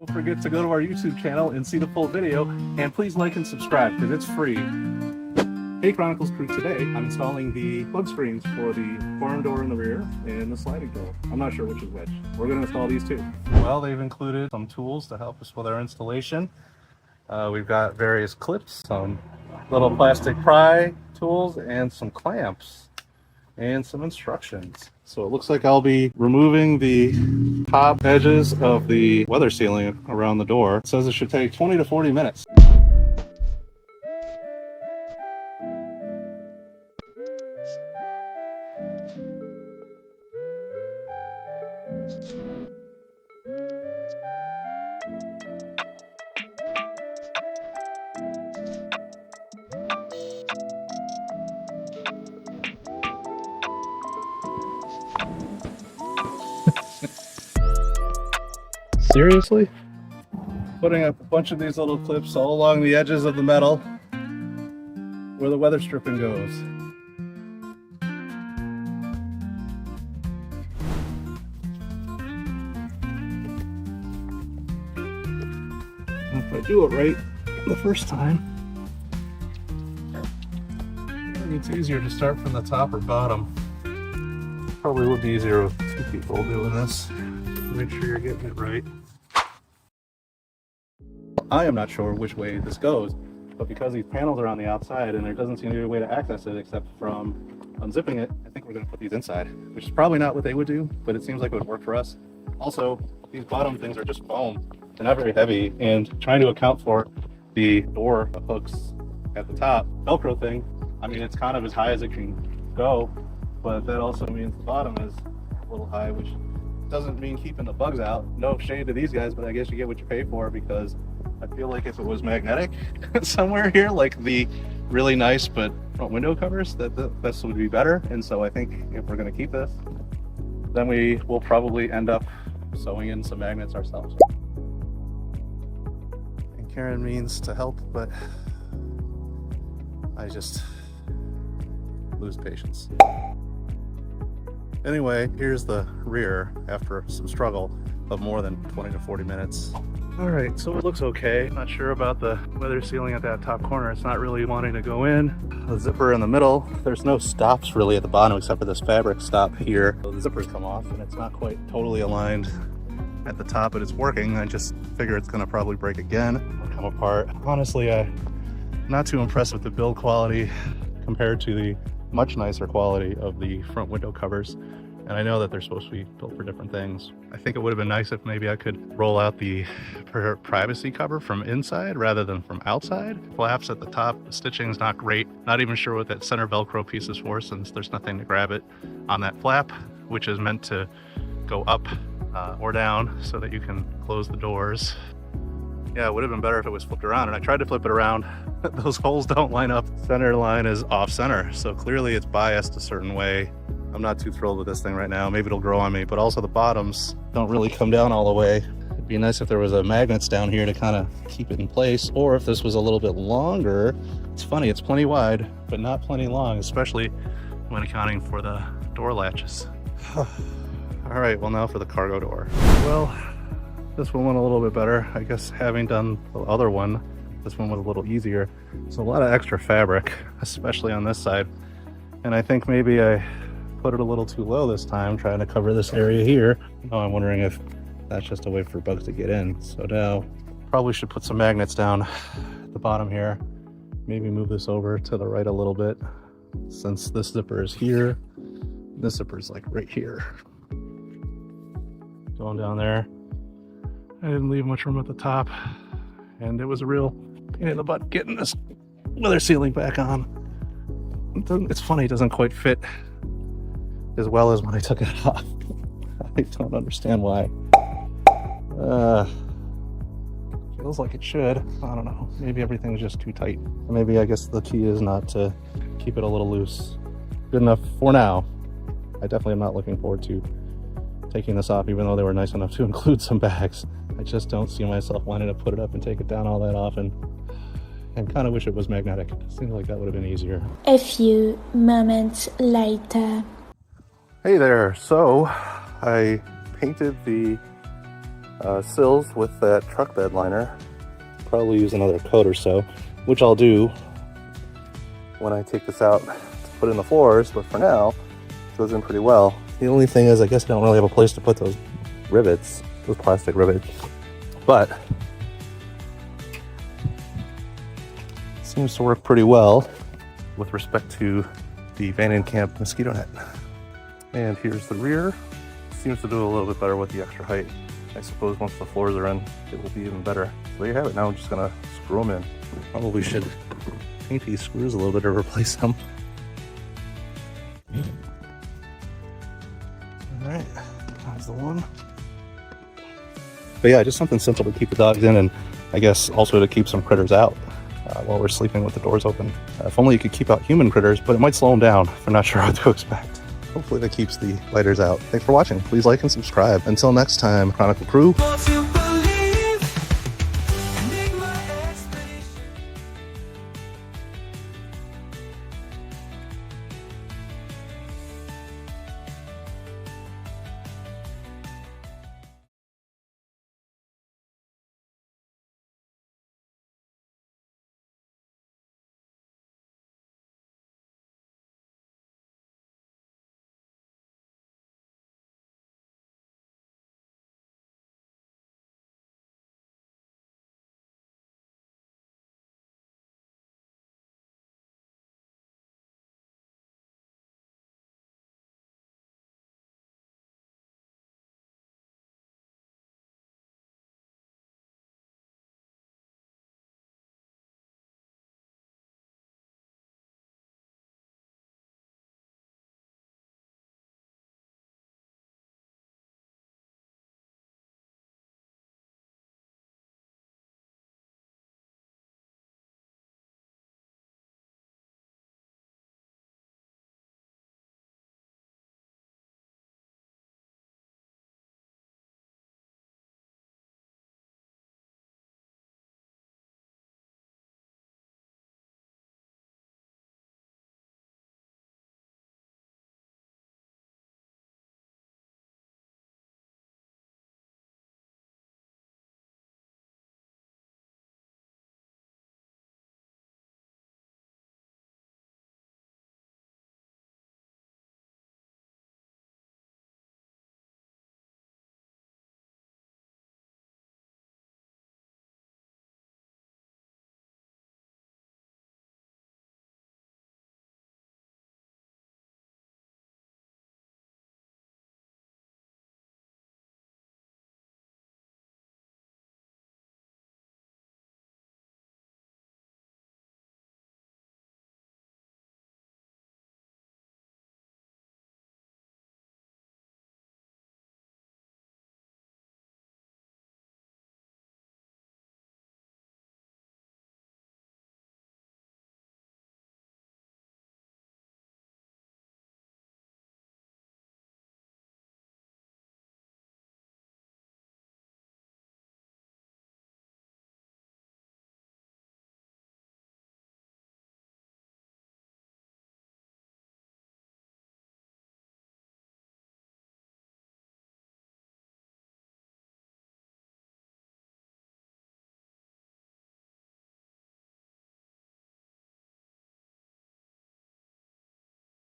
Don't forget to go to our YouTube channel and see the full video, and please like and subscribe because it's free. Hey Chronicles crew, today I'm installing the plug screens for the barn door in the rear and the sliding door. I'm not sure which is which. We're going to install these two. Well, they've included some tools to help us with our installation. We've got various clips, some little plastic pry tools, and some clamps, and some instructions. So it looks like I'll be removing the top edges of the weather sealing around the door. It says it should take 20 to 40 minutes. Seriously? Putting up a bunch of these little clips all along the edges of the metal where the weather stripping goes. And if I do it right the first time, it's easier to start from the top or bottom. Probably would be easier with two people doing this. Make sure you're getting it right. I am not sure which way this goes, but because these panels are on the outside and there doesn't seem to be a way to access it except from unzipping it, I think we're going to put these inside, which is probably not what they would do, but it seems like it would work for us. Also, these bottom things are just foam. They're not very heavy, and trying to account for the door hooks at the top, Velcro thing, I mean, it's kind of as high as it can go, but that also means the bottom is a little high, which doesn't mean keeping the bugs out. No shade to these guys, but I guess you get what you pay for, because I feel like if it was magnetic somewhere here, like the really nice but front window covers, this would be better. And so I think if we're going to keep this, then we will probably end up sewing in some magnets ourselves. And Karen means to help, but I just lose patience. Anyway, here's the rear after some struggle of more than 20 to 40 minutes. All right, so it looks okay. Not sure about the weather sealing at that top corner. It's not really wanting to go in. The zipper in the middle, there's no stops really at the bottom except for this fabric stop here. So the zippers come off and it's not quite totally aligned at the top, but it's working. I just figure it's gonna probably break again or come apart. Honestly, I'm not too impressed with the build quality compared to the much nicer quality of the front window covers. And I know that they're supposed to be built for different things. I think it would have been nice if maybe I could roll out the privacy cover from inside rather than from outside. Flaps at the top, the stitching is not great. Not even sure what that center Velcro piece is for, since there's nothing to grab it on that flap, which is meant to go up or down so that you can close the doors. Yeah, it would have been better if it was flipped around, and I tried to flip it around. Those holes don't line up. Center line is off center, so clearly it's biased a certain way. I'm not too thrilled with this thing right now. Maybe it'll grow on me, but also the bottoms don't really come down all the way. It'd be nice if there was a magnets down here to kind of keep it in place, or if this was a little bit longer. It's funny, it's plenty wide, but not plenty long, especially when accounting for the door latches. All right, well now for the cargo door. Well, this one went a little bit better. I guess having done the other one, this one was a little easier. So a lot of extra fabric, especially on this side. And I think maybe I put it a little too low this time, trying to cover this area here. Now I'm wondering if that's just a way for bugs to get in. So now probably should put some magnets down at the bottom here. Maybe move this over to the right a little bit, since this zipper is here. This zipper is like right here. Going down there. I didn't leave much room at the top, and it was a real pain in the butt getting this weather sealing back on. It's funny, it doesn't quite fit as well as when I took it off. I don't understand why. Feels like it should. I don't know. Maybe everything's just too tight. Maybe I guess the key is not to keep it a little loose. Good enough for now. I definitely am not looking forward to taking this off, even though they were nice enough to include some bags. I just don't see myself wanting to put it up and take it down all that often. And kind of wish it was magnetic. Seems like that would have been easier. A few moments later. Hey there. So I painted the sills with that truck bed liner. Probably use another coat or so, which I'll do when I take this out to put in the floors, but for now, it goes in pretty well. The only thing is, I guess I don't really have a place to put those rivets, those plastic rivets, but it seems to work pretty well with respect to the Van Camp mosquito net. And here's the rear. Seems to do a little bit better with the extra height. I suppose once the floors are in, it will be even better. So there you have it. Now I'm just gonna screw them in. Probably should paint these screws a little bit or replace them. All right, that's the one. But yeah, just something simple to keep the dogs in, and I guess also to keep some critters out while we're sleeping with the doors open. If only you could keep out human critters, but it might slow them down. I'm not sure what to expect. Hopefully that keeps the lighters out. Thanks for watching. Please like and subscribe. Until next time, Chronicle Crew.